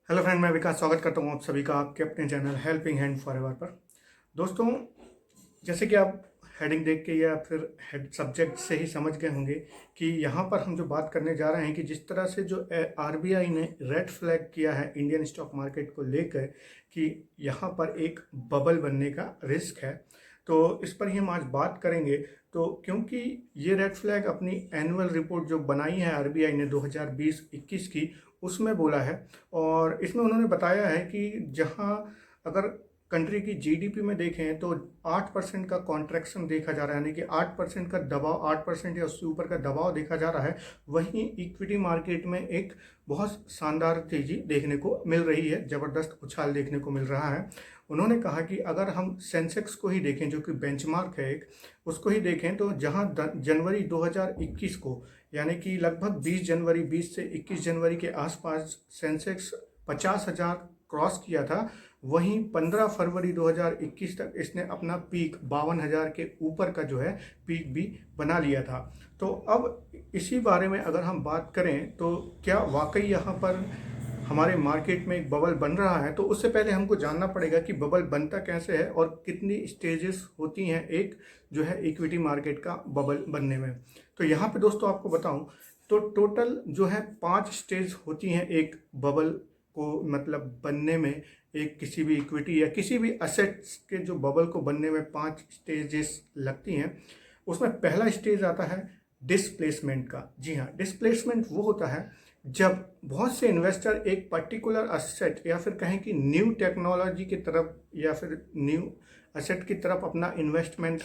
Hello friend, मैं विकास स्वागत करता हूँ आप सभी का आपके अपने चैनल हेल्पिंग हैंड फॉरएवर पर। दोस्तों, जैसे कि आप हेडिंग देख के या फिर हेड सब्जेक्ट से ही समझ गए होंगे कि यहाँ पर हम जो बात करने जा रहे हैं कि जिस तरह से जो आरबीआई ने रेड फ्लैग किया है इंडियन स्टॉक मार्केट को लेकर कि यहाँ पर एक बबल बनने का रिस्क है, तो इस पर ही हम आज बात करेंगे। तो क्योंकि ये रेड फ्लैग अपनी एनुअल रिपोर्ट जो बनाई है आरबीआई ने 2020-21 की, उसमें बोला है। और इसमें उन्होंने बताया है कि जहां अगर कंट्री की जीडीपी में देखें तो 8% का कॉन्ट्रैक्शन देखा जा रहा है, यानी कि 8% का दबाव, 8% या उससे ऊपर का दबाव देखा जा रहा है। वहीं इक्विटी मार्केट में एक बहुत शानदार तेजी देखने को मिल रही है, ज़बरदस्त उछाल देखने को मिल रहा है। उन्होंने कहा कि अगर हम सेंसेक्स को ही देखें, जो कि बेंचमार्क है एक, उसको ही देखें तो जहां जनवरी 2021 को, यानी कि लगभग 20 जनवरी 20 से 21 जनवरी के आसपास सेंसेक्स 50,000 क्रॉस किया था, वहीं 15 फरवरी 2021 तक इसने अपना पीक 52,000 के ऊपर का जो है पीक भी बना लिया था। तो अब इसी बारे में अगर हम बात करें तो क्या वाकई यहाँ पर हमारे मार्केट में एक बबल बन रहा है, तो उससे पहले हमको जानना पड़ेगा कि बबल बनता कैसे है और कितनी स्टेजेस होती हैं एक जो है इक्विटी मार्केट का बबल बनने में। तो यहाँ पे दोस्तों आपको बताऊं तो टोटल जो है 5 स्टेज होती हैं एक बबल को मतलब बनने में। एक किसी भी इक्विटी या किसी भी असेट्स के जो बबल को बनने में 5 स्टेजेस लगती हैं। उसमें पहला स्टेज आता है डिस्प्लेसमेंट का। जी हाँ, डिस्प्लेसमेंट वो होता है जब बहुत से इन्वेस्टर एक पर्टिकुलर असेट या फिर कहें कि न्यू टेक्नोलॉजी की तरफ या फिर न्यू असेट की तरफ अपना इन्वेस्टमेंट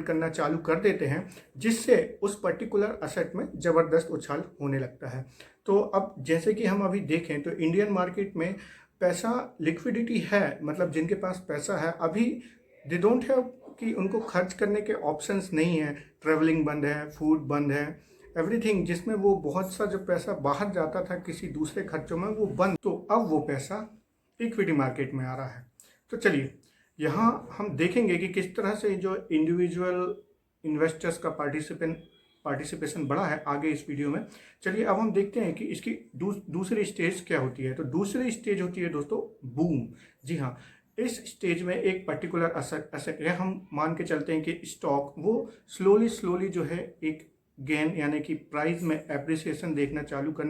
करना चालू कर देते हैं, जिससे उस पर्टिकुलर असेट में ज़बरदस्त उछाल होने लगता है। तो अब जैसे कि हम अभी देखें तो इंडियन मार्केट में पैसा लिक्विडिटी है, मतलब जिनके पास पैसा है अभी दे डोंट हैव कि उनको खर्च करने के ऑप्शंस नहीं है। ट्रैवलिंग बंद है, फूड बंद है, एवरीथिंग जिसमें वो बहुत सा जो पैसा बाहर जाता था किसी दूसरे खर्चों में वो बंद। तो अब वो पैसा इक्विटी मार्केट में आ रहा है। तो चलिए यहाँ हम देखेंगे कि किस तरह से जो इंडिविजुअल इन्वेस्टर्स का पार्टिसिपेशन बढ़ा है आगे इस वीडियो में। चलिए अब हम देखते हैं कि इसकी दूसरी स्टेज क्या होती है। तो दूसरी स्टेज होती है दोस्तों बूम। जी हाँ, इस स्टेज में एक पर्टिकुलर असेट है, हम मान के चलते हैं कि स्टॉक वो स्लोली जो है एक गेन यानी कि प्राइस में एप्रिसिएशन देखना चालू कर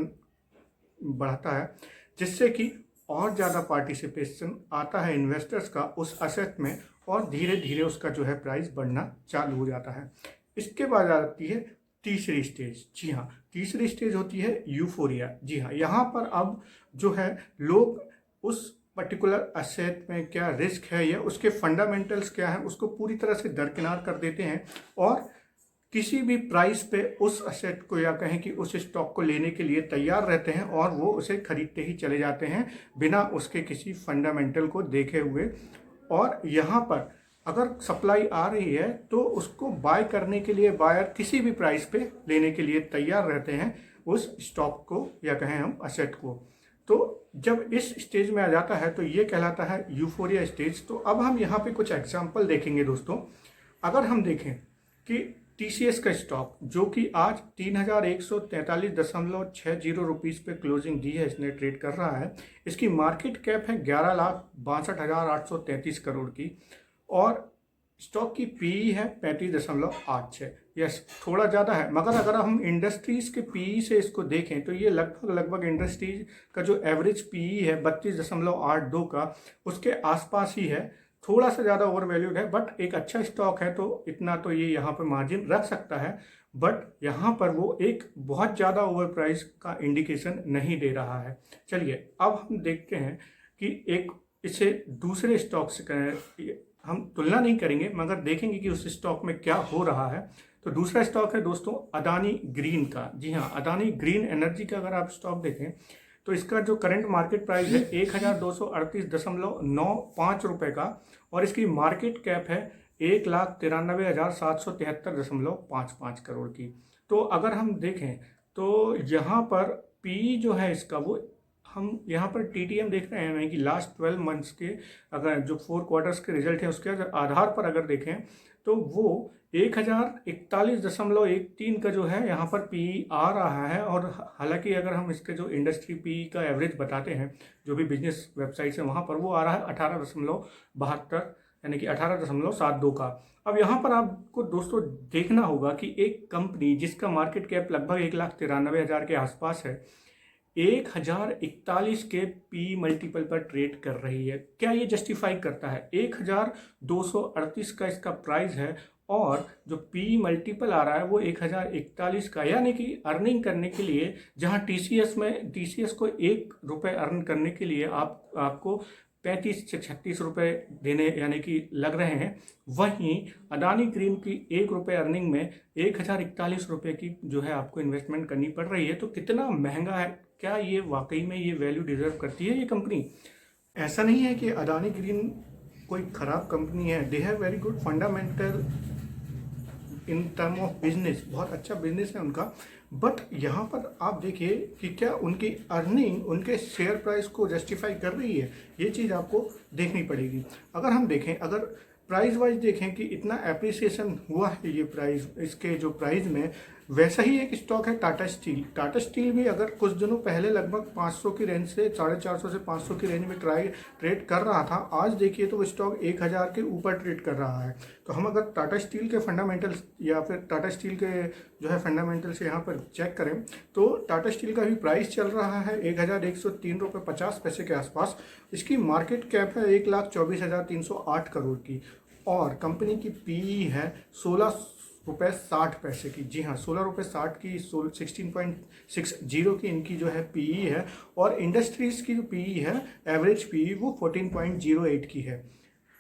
बढ़ता है, जिससे कि और ज़्यादा पार्टिसिपेशन आता है इन्वेस्टर्स का उस असेट में और धीरे धीरे उसका जो है प्राइस बढ़ना चालू हो जाता है। इसके बाद आती है तीसरी स्टेज। जी हाँ, तीसरी स्टेज होती है यूफोरिया। जी हाँ, यहाँ पर अब जो है लोग उस पर्टिकुलर असेट में क्या रिस्क है या उसके फंडामेंटल्स क्या है उसको पूरी तरह से दरकिनार कर देते हैं और किसी भी प्राइस पे उस असेट को या कहें कि उस स्टॉक को लेने के लिए तैयार रहते हैं और वो उसे खरीदते ही चले जाते हैं बिना उसके किसी फंडामेंटल को देखे हुए। और यहाँ पर अगर सप्लाई आ रही है तो उसको बाय करने के लिए बायर किसी भी प्राइस पे लेने के लिए तैयार रहते हैं उस स्टॉक को या कहें हम असेट को। तो जब इस स्टेज में आ जाता है तो ये कहलाता है यूफोरिया स्टेज। तो अब हम यहाँ पे कुछ एग्जाम्पल देखेंगे दोस्तों। अगर हम देखें कि टीसीएस का स्टॉक जो कि आज 3,143.60 रुपीज़ पे क्लोजिंग दी है, इसने ट्रेड कर रहा है। इसकी मार्केट कैप है 11,62,833 करोड़ की और स्टॉक की पीई है 35.86। यस, थोड़ा ज़्यादा है, मगर अगर हम इंडस्ट्रीज़ के पीई से इसको देखें तो ये लगभग इंडस्ट्रीज का जो एवरेज पीई है 32.82 का, उसके आसपास ही है। थोड़ा सा ज़्यादा ओवर वैल्यूड है, बट एक अच्छा स्टॉक है तो इतना तो ये यहाँ पर मार्जिन रख सकता है। बट यहाँ पर वो एक बहुत ज़्यादा ओवर प्राइस का इंडिकेशन नहीं दे रहा है। चलिए अब हम देखते हैं कि एक इसे दूसरे स्टॉक से हम तुलना नहीं करेंगे मगर देखेंगे कि उस स्टॉक में क्या हो रहा है। तो दूसरा स्टॉक है दोस्तों अदानी ग्रीन का। जी हाँ, अदानी ग्रीन एनर्जी का अगर आप स्टॉक देखें तो इसका जो करंट मार्केट प्राइस है 1,238.95 रुपये का और इसकी मार्केट कैप है 1,93,773.55 करोड़ की। तो अगर हम देखें तो यहाँ पर पी जो है इसका वो हम यहाँ पर टीटीएम देख रहे हैं, यानी कि लास्ट 12 मंथ्स के अगर जो 4 क्वार्टर्स के रिजल्ट हैं उसके आधार पर अगर देखें तो वो 1041.13 का जो है यहाँ पर पी आ रहा है। और हालांकि अगर हम इसके जो इंडस्ट्री पी का एवरेज बताते हैं जो भी बिजनेस वेबसाइट है वहाँ पर वो आ रहा है 18.72, यानी कि 18.72 का। अब यहाँ पर आपको दोस्तों देखना होगा कि एक कंपनी जिसका मार्केट कैप लगभग 1,93,000 के आसपास है, 1041 के पी मल्टीपल पर ट्रेड कर रही है। क्या ये जस्टिफाई करता है? 1238 का इसका प्राइस है और जो पी मल्टीपल आ रहा है वो 1041 का, यानी कि अर्निंग करने के लिए जहां टीसीएस को ₹1 अर्न करने के लिए आपको 35 से 36 रुपये देने यानी कि लग रहे हैं, वहीं अदानी ग्रीन की ₹1 अर्निंग में 1041 की जो है आपको इन्वेस्टमेंट करनी पड़ रही है। तो कितना महंगा है? क्या ये वाकई में ये वैल्यू डिजर्व करती है ये कंपनी? ऐसा नहीं है कि अदानी ग्रीन कोई ख़राब कंपनी है। They have very good fundamental in term of business, बहुत अच्छा बिजनेस है उनका। बट यहाँ पर आप देखिए कि क्या उनकी अर्निंग उनके शेयर प्राइस को जस्टिफाई कर रही है, ये चीज़ आपको देखनी पड़ेगी। अगर हम देखें, अगर प्राइस वाइज देखें कि इतना एप्रिसिएशन हुआ है ये प्राइस, इसके जो प्राइस में, वैसा ही एक स्टॉक है टाटा स्टील। टाटा स्टील भी अगर कुछ दिनों पहले लगभग 500 की रेंज से 450 से 500 की रेंज में ट्रेड कर रहा था, आज देखिए तो वो स्टॉक 1000 के ऊपर ट्रेड कर रहा है। तो हम अगर टाटा स्टील के फंडामेंटल्स या फिर टाटा स्टील के जो है फंडामेंटल्स यहाँ पर चेक करें तो टाटा स्टील का भी प्राइस चल रहा है 1103.50 के आसपास। इसकी मार्केट कैप है 1,24,308 करोड़ की और कंपनी की पीई है ₹16.60 की। जी हाँ, ₹16.60 की, 16.60 की इनकी जो है पीई है। और इंडस्ट्रीज़ की जो पीई है, एवरेज पीई, वो 14.08 की है।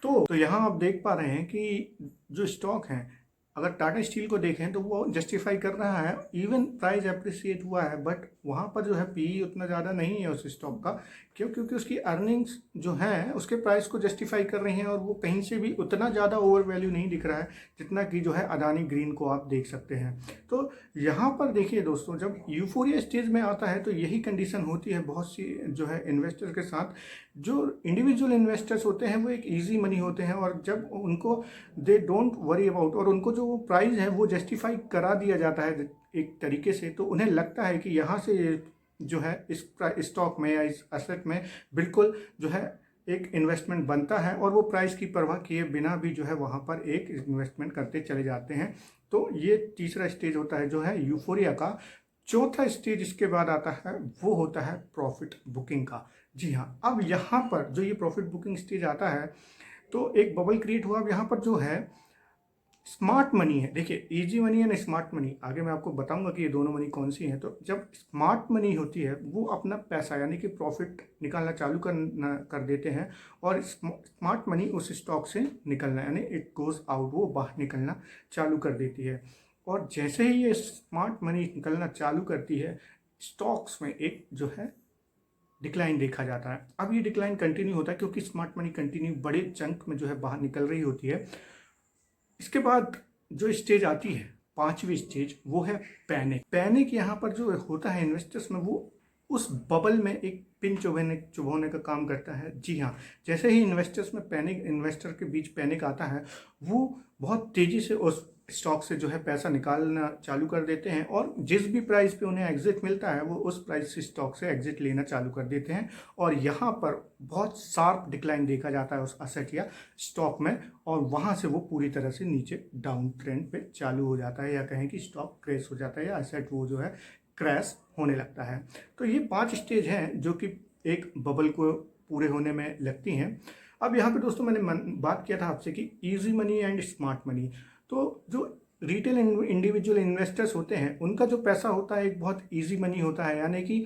तो यहाँ आप देख पा रहे हैं कि जो स्टॉक हैं, अगर टाटा स्टील को देखें तो वो जस्टिफाई कर रहा है, इवन प्राइस अप्रिसिएट हुआ है, बट वहाँ पर जो है पीई उतना ज़्यादा नहीं है उस स्टॉक का। क्यों? क्योंकि उसकी अर्निंग्स जो हैं उसके प्राइस को जस्टिफाई कर रही हैं और वो कहीं से भी उतना ज़्यादा ओवर वैल्यू नहीं दिख रहा है जितना कि जो है अदानी ग्रीन को आप देख सकते हैं। तो यहाँ पर देखिए दोस्तों, जब यूफोरिया स्टेज में आता है तो यही कंडीशन होती है बहुत सी जो है इन्वेस्टर के साथ। जो इंडिविजुअल इन्वेस्टर्स होते हैं वो एक ईजी मनी होते हैं और जब उनको दे डोंट वरी अबाउट, और उनको जो प्राइस है वो जस्टिफाई करा दिया जाता है एक तरीके से, तो उन्हें लगता है कि यहाँ से जो है इस स्टॉक में या इस एसेट में बिल्कुल जो है एक इन्वेस्टमेंट बनता है और वो प्राइस की परवाह किए बिना भी जो है वहाँ पर एक इन्वेस्टमेंट करते चले जाते हैं। तो ये तीसरा स्टेज होता है जो है यूफोरिया का। चौथा स्टेज इसके बाद आता है वो होता है प्रॉफिट बुकिंग का। जी हाँ, अब यहाँ पर जो ये प्रॉफिट बुकिंग स्टेज आता है तो एक बबल क्रिएट हुआ। अब यहाँ पर जो है स्मार्ट मनी है, देखिए easy money and smart money, आगे मैं आपको बताऊंगा कि ये दोनों मनी कौन सी हैं। तो जब स्मार्ट मनी होती है वो अपना पैसा यानी कि प्रॉफिट निकालना चालू कर देते हैं और स्मार्ट मनी उस स्टॉक से निकलना यानी इट गोज आउट, वो बाहर निकलना चालू कर देती है। और जैसे ही ये स्मार्ट मनी निकलना चालू करती है, स्टॉक्स में एक जो है डिक्लाइन देखा जाता है। अब ये डिक्लाइन कंटिन्यू होता है क्योंकि स्मार्ट मनी कंटिन्यू बड़े चंक में जो है बाहर निकल रही होती है। इसके बाद जो स्टेज आती है, पांचवी स्टेज, वो है पैनिक। पैनिक यहाँ पर जो होता है इन्वेस्टर्स में, वो उस बबल में एक पिन चुभोने का काम करता है। जी हाँ, जैसे ही इन्वेस्टर के बीच पैनिक आता है, वो बहुत तेज़ी से उस स्टॉक से जो है पैसा निकालना चालू कर देते हैं और जिस भी प्राइस पे उन्हें एग्जिट मिलता है वो उस प्राइस से स्टॉक से एग्जिट लेना चालू कर देते हैं। और यहाँ पर बहुत शार्प डिक्लाइन देखा जाता है उस असेट या स्टॉक में और वहाँ से वो पूरी तरह से नीचे डाउन ट्रेंड पे चालू हो जाता है, या कहें कि स्टॉक क्रैश हो जाता है या असेट वो जो है क्रैश होने लगता है। तो ये 5 स्टेज हैं जो कि एक बबल को पूरे होने में लगती हैं। अब यहाँ पे दोस्तों मैंने बात किया था आपसे कि easy money and smart money, तो जो रिटेल इंडिविजुअल इन्वेस्टर्स होते हैं उनका जो पैसा होता है एक बहुत इजी मनी होता है, यानी कि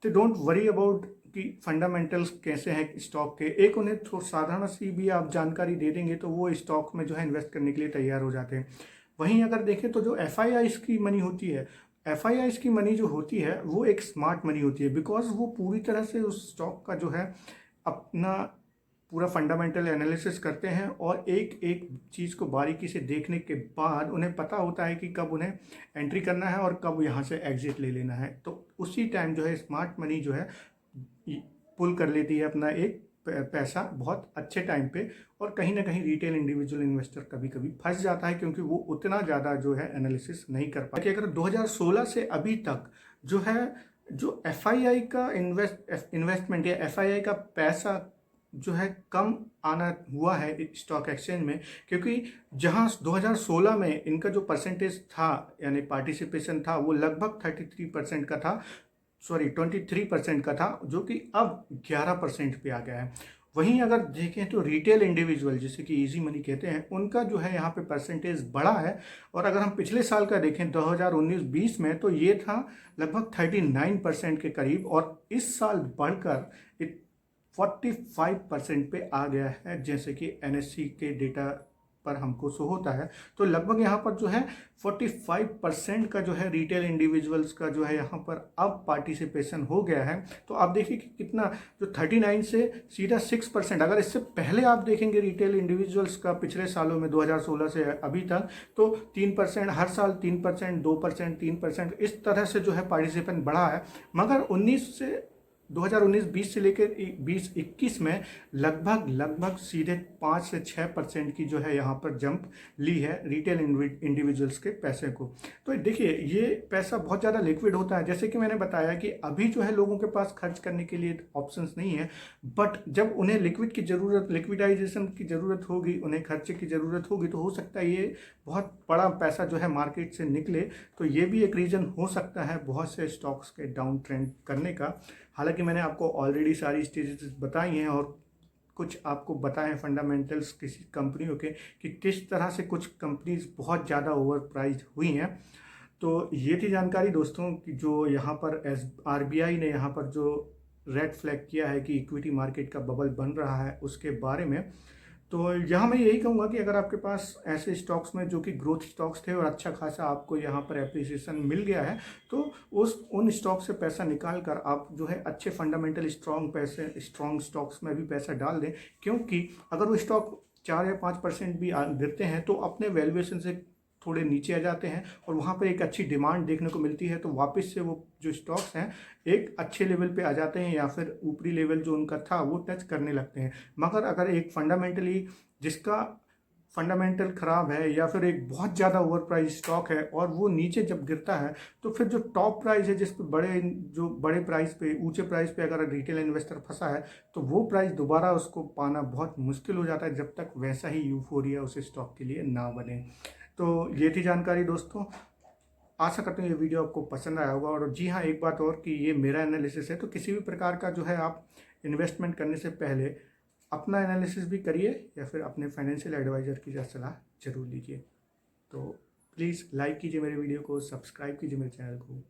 दे डोंट वरी अबाउट कि फंडामेंटल्स कैसे हैं स्टॉक के। एक उन्हें थोड़ा साधारण सी भी आप जानकारी दे देंगे तो वो स्टॉक में जो है इन्वेस्ट करने के लिए तैयार हो जाते हैं। वहीं अगर देखें तो जो FIIs की मनी होती है, FIIs की मनी जो होती है वो एक स्मार्ट मनी होती है, बिकॉज वो पूरी तरह से उस स्टॉक का जो है अपना पूरा फंडामेंटल एनालिसिस करते हैं और एक एक चीज़ को बारीकी से देखने के बाद उन्हें पता होता है कि कब उन्हें एंट्री करना है और कब यहाँ से एग्जिट ले लेना है। तो उसी टाइम जो है स्मार्ट मनी जो है पुल कर लेती है अपना एक पैसा बहुत अच्छे टाइम पे, और कहीं ना कहीं रिटेल इंडिविजुअल इन्वेस्टर कभी कभी फंस जाता है क्योंकि वो उतना ज़्यादा जो है एनालिसिस नहीं कर पाता। कि अगर 2016 से अभी तक जो है, जो एफआईआई का इन्वेस्टमेंट या एफआईआई का पैसा जो है कम आना हुआ है स्टॉक एक्सचेंज में, क्योंकि जहां 2016 में इनका जो परसेंटेज था यानी पार्टिसिपेशन था वो लगभग 33% का था, सॉरी 23% का था, जो कि अब 11% पे आ गया है। वहीं अगर देखें तो रिटेल इंडिविजुअल जिसे कि इजी मनी कहते हैं, उनका जो है यहाँ पे परसेंटेज बढ़ा है। और अगर हम पिछले साल का देखें 2019-20 में, तो ये था लगभग 39% के करीब, और इस साल बढ़कर 45% पे आ गया है, जैसे कि एनएससी के डेटा पर हमको शो होता है। तो लगभग यहाँ पर जो है 45% का जो है रिटेल इंडिविजुअल्स का जो है यहाँ पर अब पार्टिसिपेशन हो गया है। तो आप देखिए कि कितना, जो 39 से सीधा 6%, अगर इससे पहले आप देखेंगे रिटेल इंडिविजुअल्स का पिछले सालों में 2016 से अभी तक, तो 3%, हर साल 3%, 2%, 3%, इस तरह से जो है पार्टिसिपेंट बढ़ा है। मगर 2019-20 से लेकर 20-21 में लगभग सीधे 5 से 6% की जो है यहाँ पर जंप ली है रिटेल इंडिविजुअल्स के पैसे को। तो देखिए ये पैसा बहुत ज़्यादा लिक्विड होता है, जैसे कि मैंने बताया कि अभी जो है लोगों के पास खर्च करने के लिए ऑप्शंस नहीं है, बट जब उन्हें लिक्विडाइजेशन की ज़रूरत होगी, उन्हें खर्चे की ज़रूरत होगी, तो हो सकता है ये बहुत बड़ा पैसा जो है मार्केट से निकले। तो ये भी एक रीज़न हो सकता है बहुत से स्टॉक्स के डाउन ट्रेंड करने का। हालांकि मैंने आपको ऑलरेडी सारी स्टेजेस बताई हैं और कुछ आपको बताएं फंडामेंटल्स किसी कंपनियों के, कि किस तरह से कुछ कंपनीज बहुत ज़्यादा ओवर प्राइज हुई हैं। तो ये थी जानकारी दोस्तों कि जो यहाँ पर आरबीआई ने यहाँ पर जो रेड फ्लैग किया है कि इक्विटी मार्केट का बबल बन रहा है उसके बारे में। तो यहाँ मैं यही कहूँगा कि अगर आपके पास ऐसे स्टॉक्स में जो कि ग्रोथ स्टॉक्स थे और अच्छा खासा आपको यहाँ पर एप्रिसिएशन मिल गया है, तो उन स्टॉक से पैसा निकाल कर आप जो है अच्छे फंडामेंटल स्ट्रॉन्ग स्टॉक्स में भी पैसा डाल दें। क्योंकि अगर वो स्टॉक 4 या 5% भी गिरते हैं तो अपने वैल्यूएशन से थोड़े नीचे आ जाते हैं और वहाँ पर एक अच्छी डिमांड देखने को मिलती है, तो वापस से वो जो स्टॉक्स हैं एक अच्छे लेवल पे आ जाते हैं या फिर ऊपरी लेवल जो उनका था वो टच करने लगते हैं। मगर अगर एक फंडामेंटली जिसका फंडामेंटल ख़राब है या फिर एक बहुत ज़्यादा ओवर प्राइस स्टॉक है और वो नीचे जब गिरता है, तो फिर जो टॉप प्राइस है जिस पे बड़े प्राइस पे, ऊंचे प्राइस पे अगर रिटेल इन्वेस्टर फंसा है, तो वो प्राइस दोबारा उसको पाना बहुत मुश्किल हो जाता है जब तक वैसा ही यूफोरिया उस स्टॉक के लिए ना बने। तो ये थी जानकारी दोस्तों, आशा करता हूँ ये वीडियो आपको पसंद आया होगा। और जी हाँ, एक बात और कि ये मेरा एनालिसिस है, तो किसी भी प्रकार का जो है आप इन्वेस्टमेंट करने से पहले अपना एनालिसिस भी करिए या फिर अपने फाइनेंशियल एडवाइज़र की सलाह जरूर लीजिए। तो प्लीज़ लाइक कीजिए मेरे वीडियो को, सब्सक्राइब कीजिए मेरे चैनल को।